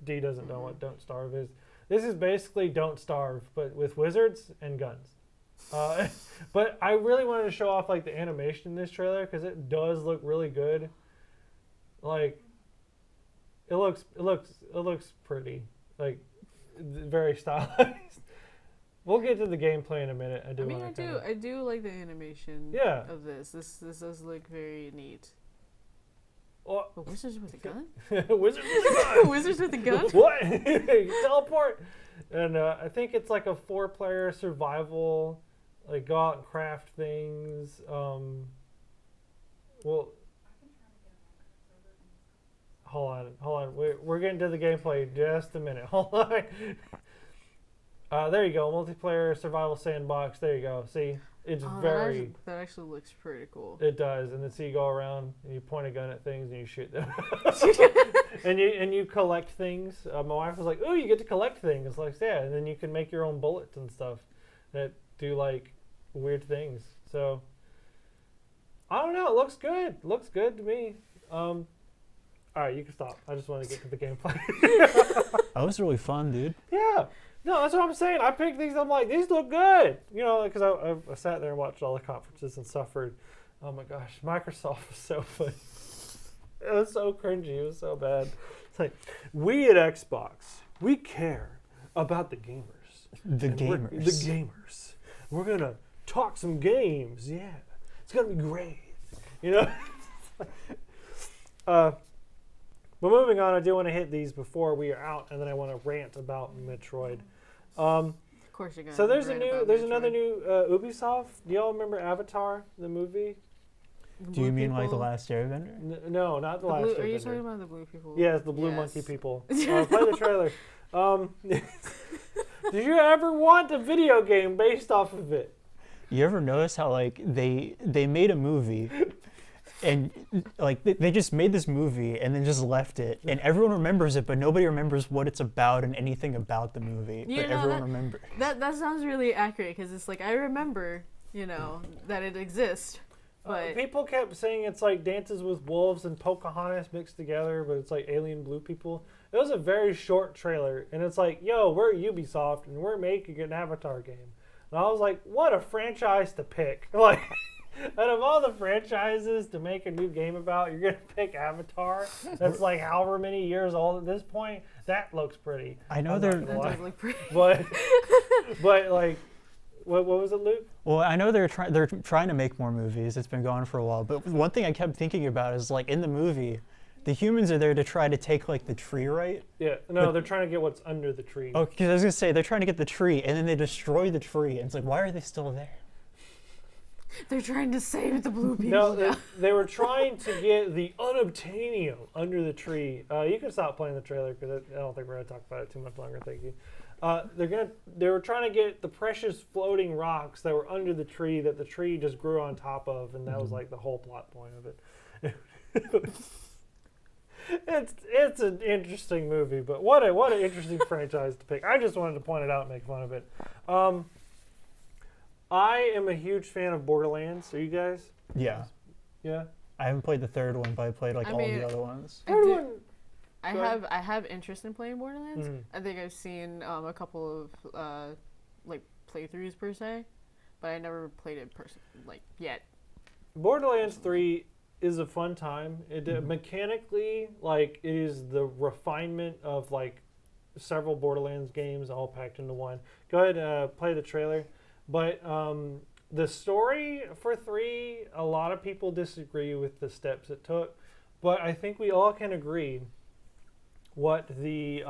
D doesn't know what Don't Starve is. This is basically Don't Starve, but with wizards and guns. But I really wanted to show off like the animation in this trailer because it does look really good. Like, it looks pretty, like very stylized. We'll get to the gameplay in a minute. I do like the animation. Yeah. Of this. This does look very neat. Well, But wizards with a gun? Wizards with a gun. Wizards with a gun? What? You teleport. And I think it's like a 4-player survival, like go out and craft things. Well, hold on. We're getting to the gameplay in just a minute. Hold on. There you go, multiplayer survival sandbox. There you go. See, it's very. That actually looks pretty cool. It does, and then so you go around and you point a gun at things and you shoot them, and you collect things. My wife was like, "Ooh, you get to collect things." It's like, yeah, and then you can make your own bullets and stuff that do like weird things. So I don't know. It looks good. Looks good to me. All right, you can stop. I just want to get to the gameplay. That was really fun, dude. Yeah. No, that's what I'm saying. I picked these. I'm like, these look good. Because I sat there and watched all the conferences and suffered. Oh my gosh, Microsoft was so funny. It was so cringy. It was so bad. It's like, we at Xbox, we care about the gamers. The gamers. We're going to talk some games. Yeah. It's going to be great. But moving on, I do want to hit these before we are out, and then I want to rant about Metroid. Of course you're gonna. So there's Metroid. another new Ubisoft. Do y'all remember Avatar, the movie? Do you mean like The Last Airbender? No, not the last. Are you Airbender. talking about the blue people? Yeah, it's the blue monkey people. Play the trailer. Did you ever want a video game based off of it? You ever notice how like they made a movie And like they just made this movie and then just left it, and everyone remembers it, but nobody remembers what it's about and anything about the movie. You But know, everyone remembers. That sounds really accurate because it's like I remember, that it exists. But people kept saying it's like Dances with Wolves and Pocahontas mixed together, but it's like alien blue people. It was a very short trailer, and it's like, yo, we're Ubisoft, and we're making an Avatar game. And I was like, what a franchise to pick. Like, out of all the franchises to make a new game about, you're going to pick Avatar? That's like however many years old at this point. That looks pretty. I know that does look pretty. But like, what was it, Luke? Well, I know they're trying to make more movies. It's been going on for a while. But one thing I kept thinking about is like in the movie, the humans are there to try to take like the tree, right? Yeah, no, they're trying to get what's under the tree. Oh, because I was gonna say they're trying to get the tree, and then they destroy the tree, and it's like, why are they still there? They're trying to save the blue people. No, they were trying to get the unobtainium under the tree. You can stop playing the trailer because I don't think we're gonna talk about it too much longer. Thank you. They were trying to get the precious floating rocks that were under the tree that the tree just grew on top of, and that was like the whole plot point of it. It's an interesting movie, but what an interesting franchise to pick. I just wanted to point it out and make fun of it. I am a huge fan of Borderlands. Are you guys? Yeah. Yeah. I haven't played the third one, but I played like all the other ones. I have interest in playing Borderlands. Mhm. I think I've seen a couple of like playthroughs per se, but I never played it yet. Borderlands 3 is a fun time. Mechanically, like, it is the refinement of like several Borderlands games all packed into one. Go ahead, play the trailer. But the story for 3, a lot of people disagree with the steps it took, but I think we all can agree what the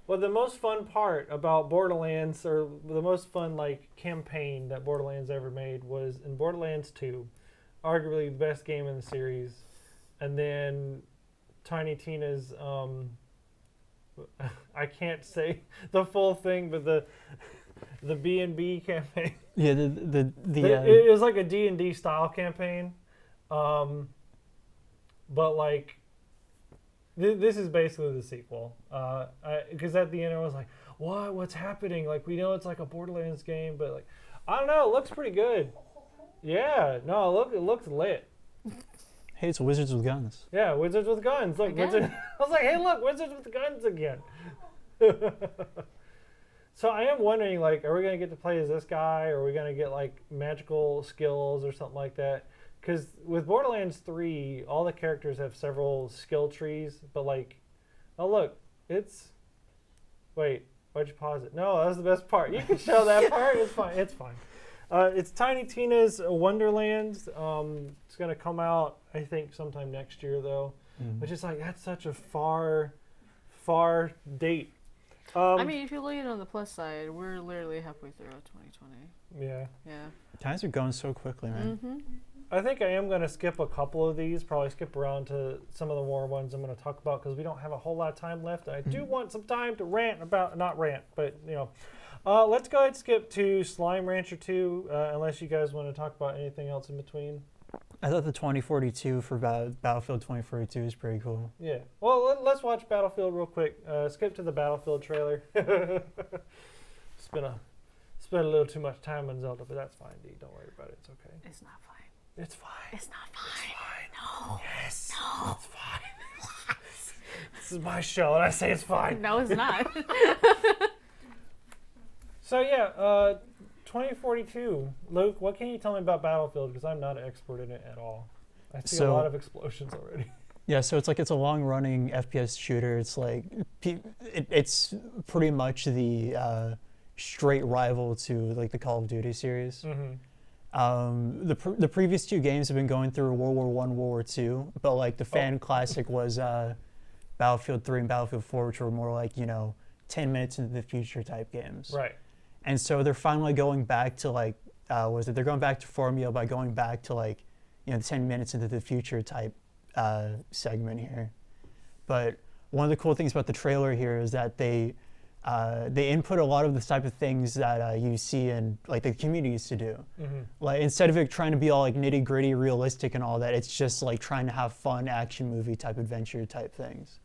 most fun part about Borderlands, or the most fun like campaign that Borderlands ever made, was in Borderlands 2, arguably the best game in the series, and then Tiny Tina's I can't say the full thing, but the B&B campaign. Yeah, It was like a D&D style campaign, but like this is basically the sequel. Because at the end I was like, what's happening? Like, we know it's like a Borderlands game, but like, I don't know. It looks pretty good. Yeah, no, it looks lit. Hey, it's Wizards with Guns. Yeah, Wizards with Guns. Look, I was like, hey, look, Wizards with Guns again. So I am wondering, like, are we going to get to play as this guy, or are we going to get, like, magical skills or something like that? Because with Borderlands 3, all the characters have several skill trees, but, like, oh, look, wait, why'd you pause it? No, that was the best part. You can show that part. It's fine. It's fine. It's Tiny Tina's Wonderlands. It's going to come out, I think, sometime next year, though. Mm-hmm. Which is like, that's such a far date. I mean, if you look at it on the plus side, we're literally halfway through 2020. Yeah. Yeah. Times are going so quickly, man. Mm-hmm. I think I am going to skip a couple of these, probably skip around to some of the more ones I'm going to talk about, because we don't have a whole lot of time left. I do want some time to rant about, not rant, but, you know. Let's go ahead and skip to Slime Rancher 2, unless you guys want to talk about anything else in between. I thought the 2042 for Battlefield 2042 is pretty cool. Yeah. Well, let's watch Battlefield real quick. Skip to the Battlefield trailer. Spent a little too much time on Zelda, but that's fine, D. Don't worry about it. It's okay. It's not fine. It's fine. It's not fine. It's fine. No. Yes. No. It's fine. This is my show, and I say it's fine. No, it's not. So yeah, 2042. Luke, what can you tell me about Battlefield? Because I'm not an expert in it at all. I see a lot of explosions already. Yeah, so it's a long-running FPS shooter. It's like it's pretty much the straight rival to like the Call of Duty series. Mm-hmm. The previous two games have been going through World War I, World War II, but like the fan classic was Battlefield 3 and Battlefield 4, which were more like 10 minutes into the future type games. Right. And so they're finally going back to like, they're going back to formula by going back to like, 10 minutes into the future type segment here. But one of the cool things about the trailer here is that they they input a lot of the type of things that you see in like the community used to do. Mm-hmm. Like instead of it trying to be all like nitty gritty, realistic, and all that, it's just like trying to have fun action movie type adventure type things.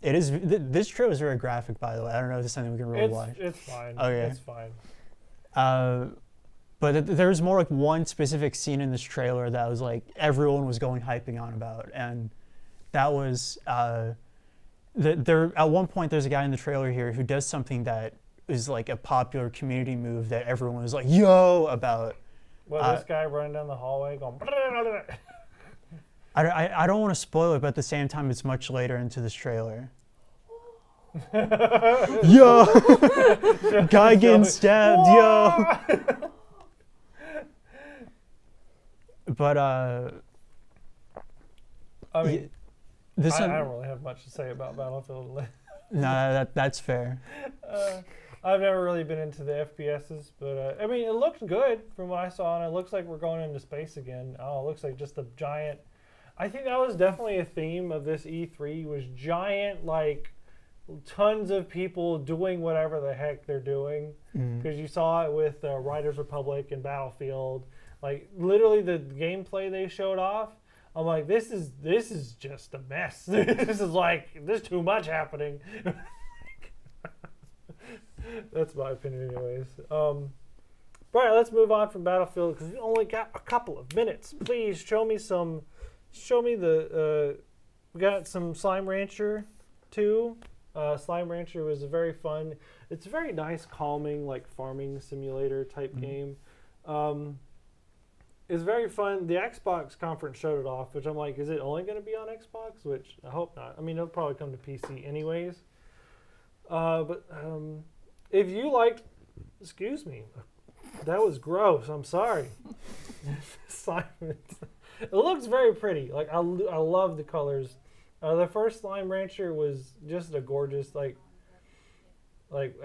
It is. This trailer is very graphic, by the way. I don't know if it's something we can really watch. It's fine. Okay. It's fine. But there's more like one specific scene in this trailer that was like everyone was hyping on about, and that was there. At one point, there's a guy in the trailer here who does something that is like a popular community move that everyone was like "yo" about. Well, this guy running down the hallway going. I don't want to spoil it, but at the same time, it's much later into this trailer. Yo, guy getting stabbed, yo. But I mean, this I don't really have much to say about Battlefield. No, that's fair. I've never really been into the FPSs, but I mean, it looks good from what I saw, and it looks like we're going into space again. Oh, it looks like just a giant. I think that was definitely a theme of this E3 was giant, like tons of people doing whatever the heck they're doing. Because you saw it with Riders Republic and Battlefield. Like literally the gameplay they showed off, I'm like, this is just a mess. There's too much happening. That's my opinion, anyways. All right, let's move on from Battlefield because we only got a couple of minutes. Please show me the. We got some Slime Rancher 2. Slime Rancher was a very fun. It's a very nice, calming, like farming simulator type game. It's very fun. The Xbox conference showed it off, which I'm like, is it only going to be on Xbox? Which I hope not. I mean, it'll probably come to PC anyways. But if you liked, excuse me, that was gross. I'm sorry. Simon. It looks very pretty. Like I love the colors. The first Slime Rancher was just a gorgeous like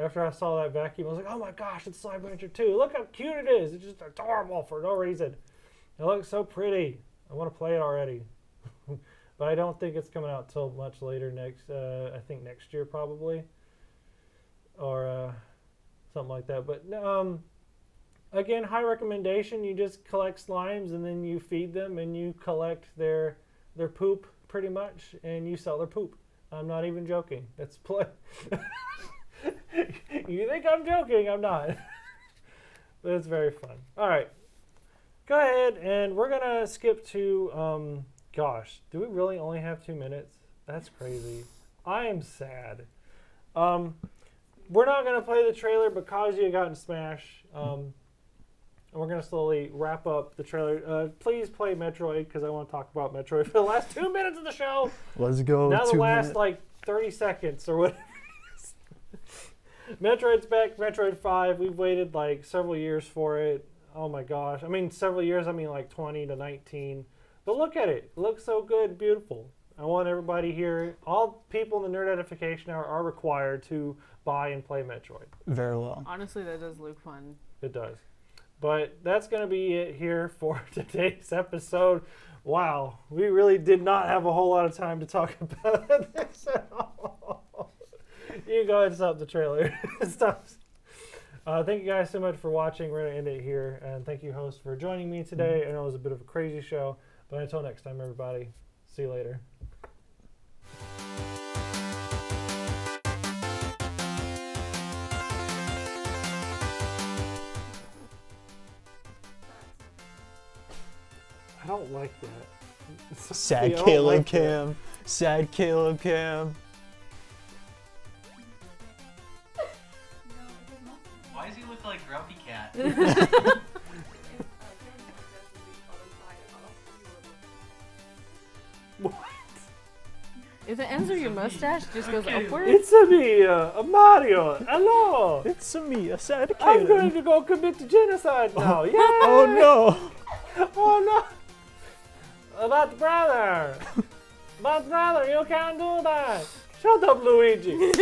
after I saw that vacuum, I was like, oh my gosh, it's Slime Rancher 2. Look how cute it is. It's just adorable for no reason. It looks so pretty. I want to play it already. But I don't think it's coming out till much later I think next year probably. Or something like that. But again, high recommendation. You just collect slimes and then you feed them and you collect their poop pretty much and you sell their poop. I'm not even joking. That's play. You think I'm joking? I'm not. But it's very fun. All right. Go ahead, and we're going to skip to, gosh, do we really only have 2 minutes? That's crazy. I am sad. We're not going to play the trailer because you got in Smash. And we're going to slowly wrap up the trailer. Please play Metroid, because I want to talk about Metroid for the last 2 minutes of the show. Let's go. Now the last, 30 seconds or whatever. Metroid's back, Metroid 5. We've waited several years for it. Oh my gosh. I mean, several years, I mean 20 to 19. But look at it. It looks so good, beautiful. I want everybody here, all people in the Nerd Edification Hour are required to buy and play Metroid. Very well. Honestly, that does look fun. It does. But that's going to be it here for today's episode. Wow. We really did not have a whole lot of time to talk about this at all. You can go ahead and stop the trailer. Stop. Thank you guys so much for watching. We're going to end it here. And thank you, host, for joining me today. I know it was a bit of a crazy show. But until next time, everybody, see you later. I don't like that. Sad Caleb Cam. Sad Caleb Cam. Why does he look like Grumpy Cat? What? If the ends of your mustache just goes upward. It's me, Mario. Hello. It's me, a sad I'm Caleb. going to go commit genocide now. Yeah. Oh no. Oh no. But brother. But brother, you can't do that. Shut up, Luigi.